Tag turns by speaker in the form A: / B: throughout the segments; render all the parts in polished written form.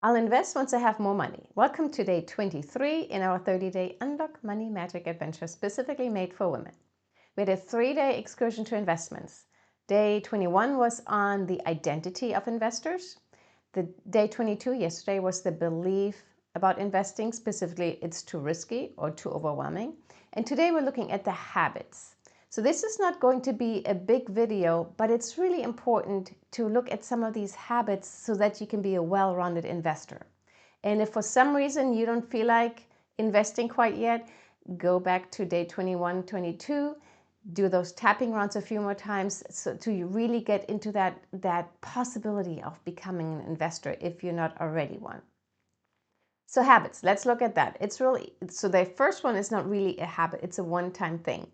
A: I'll invest once I have more money. Welcome to day 23 in our 30-day Unlock Money Magic Adventure specifically made for women. We had a 3-day excursion to investments. Day 21 was on the identity of investors. The day 22 yesterday was the belief about investing, specifically it's too risky or too overwhelming. And today we're looking at the habits. So this is not going to be a big video, but it's really important to look at some of these habits so that you can be a well-rounded investor. And if for some reason you don't feel like investing quite yet, go back to day 21, 22, do those tapping rounds a few more times so to you really get into that possibility of becoming an investor if you're not already one. So habits, let's look at that. So the first one is not really a habit, it's a one-time thing.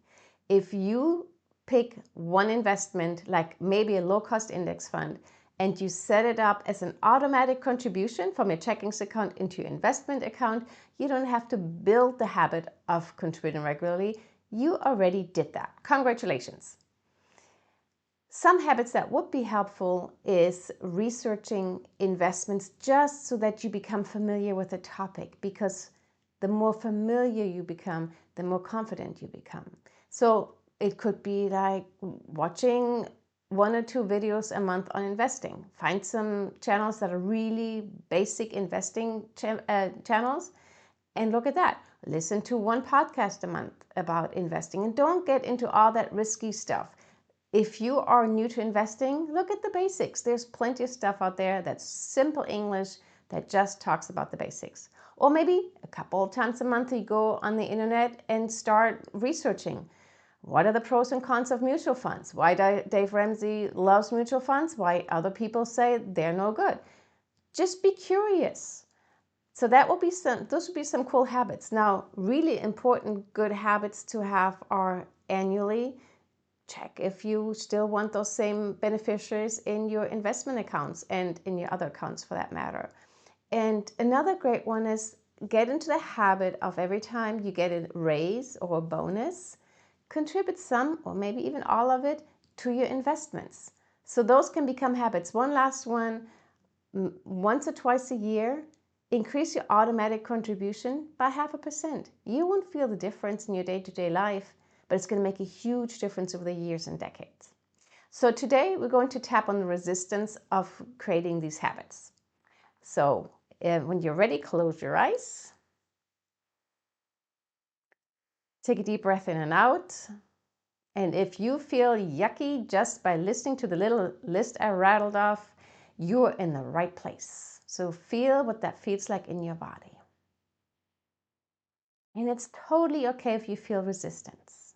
A: If you pick one investment, like maybe a low-cost index fund, and you set it up as an automatic contribution from your checkings account into your investment account, you don't have to build the habit of contributing regularly. You already did that. Congratulations. Some habits that would be helpful is researching investments just so that you become familiar with the topic, because the more familiar you become, the more confident you become. So it could be like watching 1 or 2 videos a month on investing. Find some channels that are really basic investing channels and look at that. Listen to 1 podcast a month about investing and don't get into all that risky stuff. If you are new to investing, look at the basics. There's plenty of stuff out there that's simple English that just talks about the basics. Or maybe a couple of times a month you go on the internet and start researching. What are the pros and cons of mutual funds? Why Dave Ramsey loves mutual funds? Why other people say they're no good? Just be curious. So those would be some cool habits. Now, really important good habits to have are annually check if you still want those same beneficiaries in your investment accounts and in your other accounts for that matter. And another great one is get into the habit of every time you get a raise or a bonus, contribute some or maybe even all of it to your investments. So those can become habits. One last one, once or twice a year, increase your automatic contribution by 0.5%. You won't feel the difference in your day-to-day life, but it's going to make a huge difference over the years and decades. So today we're going to tap on the resistance of creating these habits. So when you're ready, close your eyes. Take a deep breath in and out. And if you feel yucky just by listening to the little list I rattled off, you're in the right place. So feel what that feels like in your body. And it's totally okay if you feel resistance.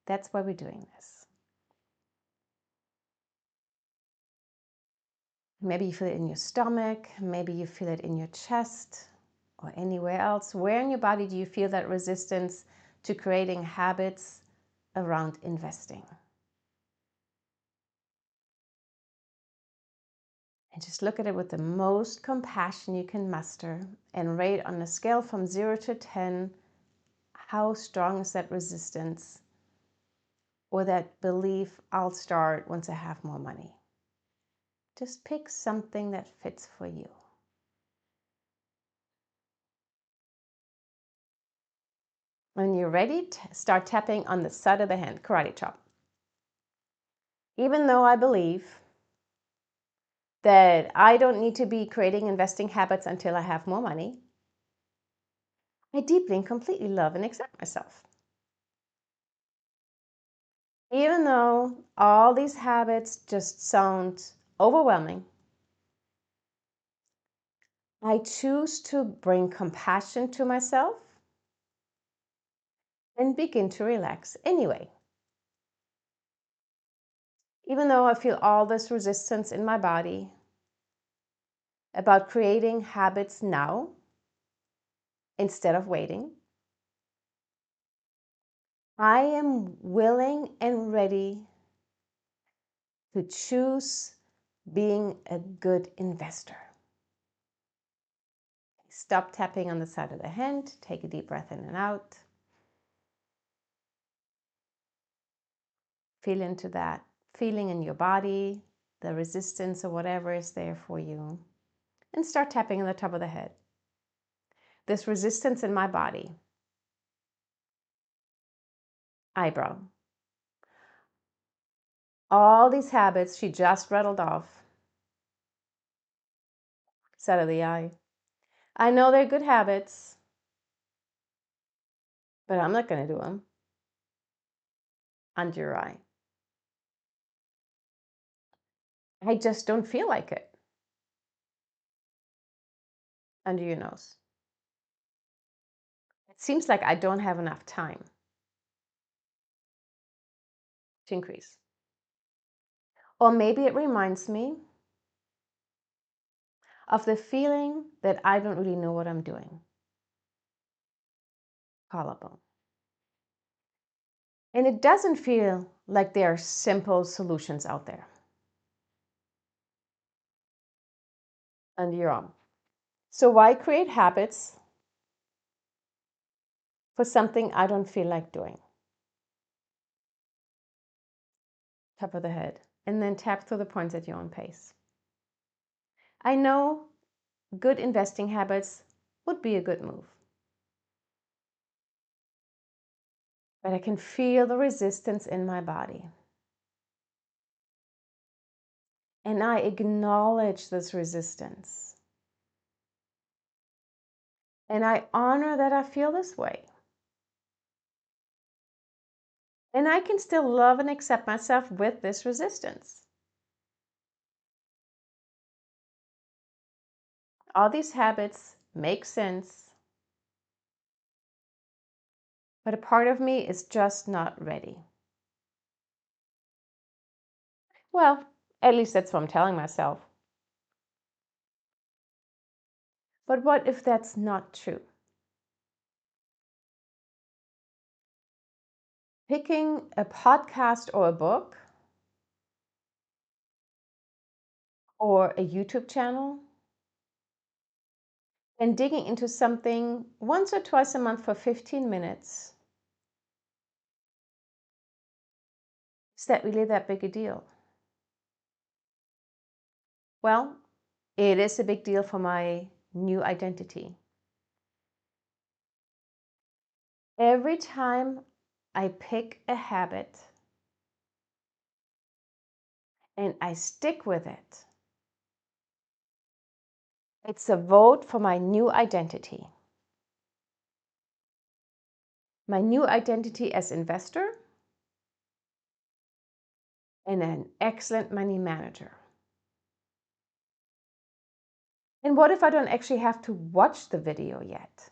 A: That's why we're doing this. Maybe you feel it in your stomach, maybe you feel it in your chest or anywhere else. Where in your body do you feel that resistance to creating habits around investing? And just look at it with the most compassion you can muster and rate on a scale from 0 to 10, how strong is that resistance or that belief, I'll start once I have more money. Just pick something that fits for you. When you're ready, start tapping on the side of the hand, karate chop. Even though I believe that I don't need to be creating investing habits until I have more money, I deeply and completely love and accept myself. Even though all these habits just sound overwhelming, I choose to bring compassion to myself and begin to relax anyway. Even though I feel all this resistance in my body about creating habits now instead of waiting, I am willing and ready to choose being a good investor. Stop tapping on the side of the hand. Take a deep breath in and out. Feel into that feeling in your body, the resistance or whatever is there for you. and start tapping on the top of the head. This resistance in my body. Eyebrow. All these habits she just rattled off. Side of the eye. I know they're good habits, but I'm not going to do them. Under your eye. I just don't feel like it. Under your nose. It seems like I don't have enough time to increase. Or maybe it reminds me of the feeling that I don't really know what I'm doing. Collarbone. And it doesn't feel like there are simple solutions out there. Under your arm. So why create habits for something I don't feel like doing? Top of the head. And then tap through the points at your own pace. I know good investing habits would be a good move. But I can feel the resistance in my body. And I acknowledge this resistance. And I honor that I feel this way. And I can still love and accept myself with this resistance. All these habits make sense, but a part of me is just not ready. Well, at least that's what I'm telling myself. But what if that's not true? Picking a podcast or a book or a YouTube channel and digging into something once or twice a month for 15 minutes, is that really that big a deal? Well, it is a big deal for my new identity. Every time I pick a habit and I stick with it, it's a vote for my new identity. My new identity as investor and an excellent money manager. And what if I don't actually have to watch the video yet?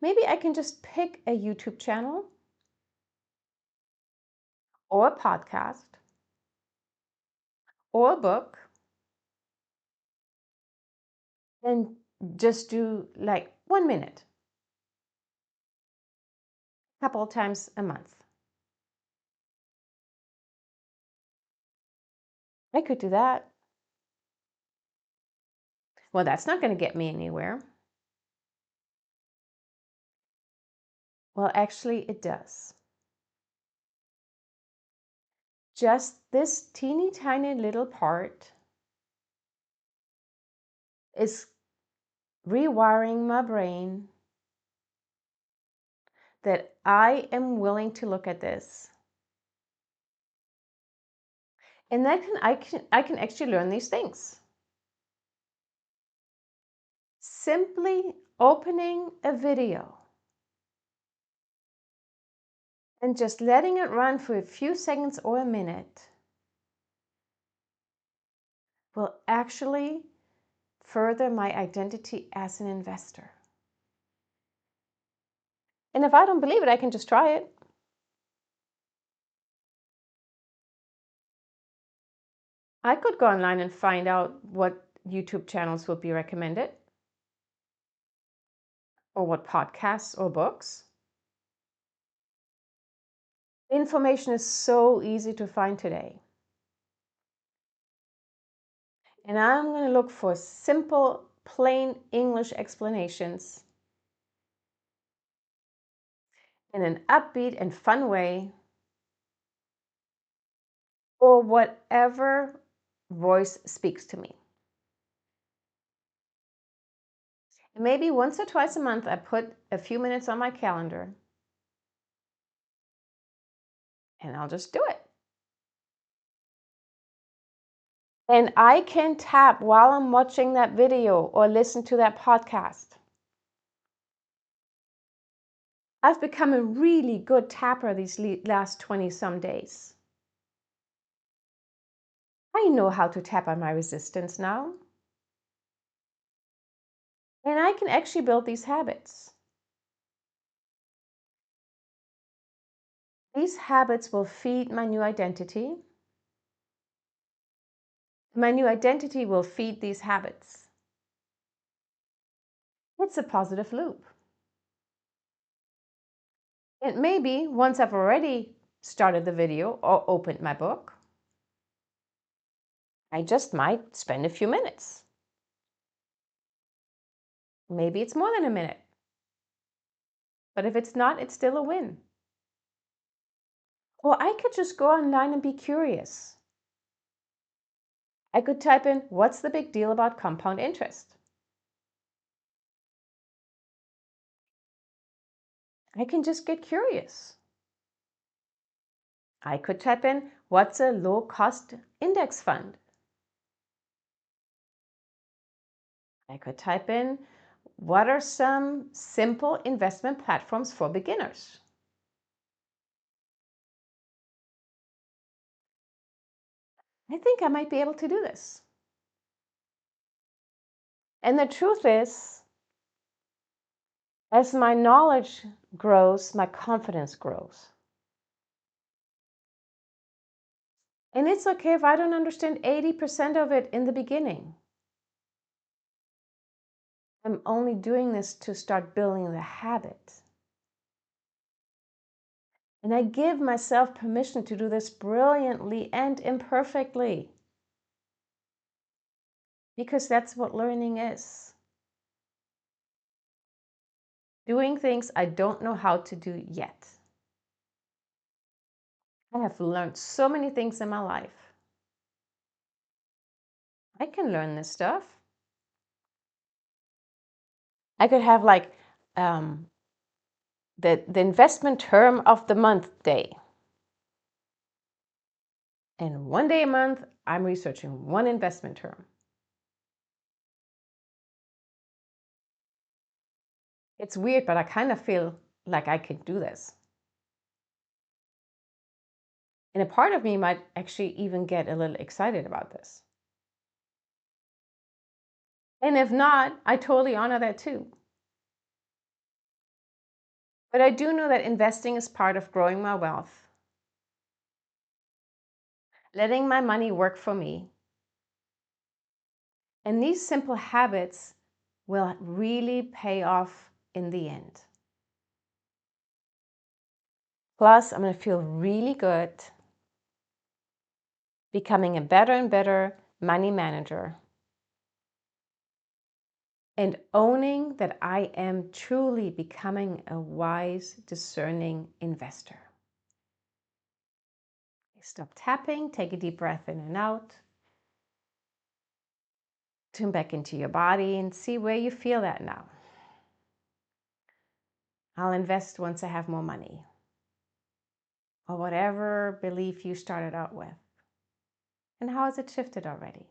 A: Maybe I can just pick a YouTube channel or a podcast or a book and just do like 1 minute, a couple of times a month. I could do that. Well, that's not going to get me anywhere. Well, actually, it does. Just this teeny tiny little part is rewiring my brain that I am willing to look at this. And that I can actually learn these things. Simply opening a video and just letting it run for a few seconds or a minute will actually further my identity as an investor. And if I don't believe it, I can just try it. I could go online and find out what YouTube channels will be recommended, or what podcasts or books. Information is so easy to find today. And I'm going to look for simple, plain English explanations in an upbeat and fun way, or whatever voice speaks to me. Maybe once or twice a month, I put a few minutes on my calendar and I'll just do it. And I can tap while I'm watching that video or listen to that podcast. I've become a really good tapper these last 20 some days. I know how to tap on my resistance now. And I can actually build these habits. These habits will feed my new identity. My new identity will feed these habits. It's a positive loop. And maybe once I've already started the video or opened my book, I just might spend a few minutes. Maybe it's more than a minute. But if it's not, it's still a win. Or I could just go online and be curious. I could type in, what's the big deal about compound interest? I can just get curious. I could type in, what's a low-cost index fund? I could type in, what are some simple investment platforms for beginners? I think I might be able to do this. And the truth is, as my knowledge grows, my confidence grows. And it's okay if I don't understand 80% of it in the beginning. I'm only doing this to start building the habit. And I give myself permission to do this brilliantly and imperfectly. Because that's what learning is. Doing things I don't know how to do yet. I have learned so many things in my life. I can learn this stuff. I could have like the investment term of the month day. And one day a month, I'm researching one investment term. It's weird, but I kind of feel like I could do this. And a part of me might actually even get a little excited about this. And if not, I totally honor that too. But I do know that investing is part of growing my wealth, letting my money work for me. And these simple habits will really pay off in the end. Plus, I'm going to feel really good becoming a better and better money manager and owning that I am truly becoming a wise, discerning investor. Stop tapping, take a deep breath in and out. Tune back into your body and see where you feel that now. I'll invest once I have more money. Or whatever belief you started out with. And how has it shifted already?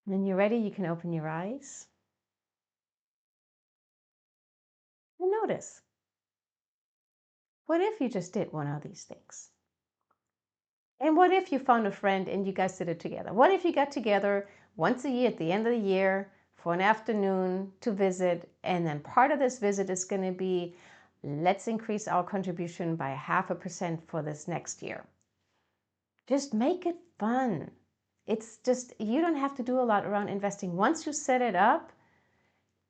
A: When you're ready, you can open your eyes. And notice, what if you just did one of these things? And what if you found a friend and you guys did it together? What if you got together once a year at the end of the year for an afternoon to visit, and then part of this visit is going to be, let's increase our contribution by 0.5% for this next year. Just make it fun. It's just, you don't have to do a lot around investing. Once you set it up,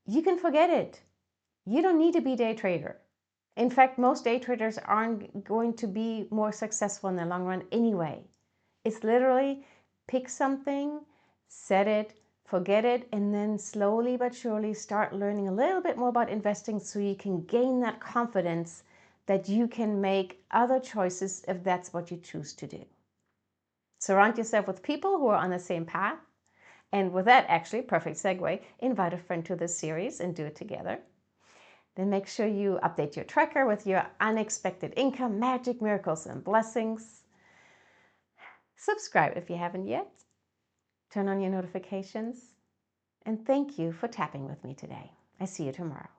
A: you can forget it. You don't need to be a day trader. In fact, most day traders aren't going to be more successful in the long run anyway. It's literally pick something, set it, forget it, and then slowly but surely start learning a little bit more about investing so you can gain that confidence that you can make other choices if that's what you choose to do. Surround yourself with people who are on the same path. And with that, actually, perfect segue, invite a friend to this series and do it together. Then make sure you update your tracker with your unexpected income, magic, miracles, and blessings. Subscribe if you haven't yet. Turn on your notifications. And thank you for tapping with me today. I see you tomorrow.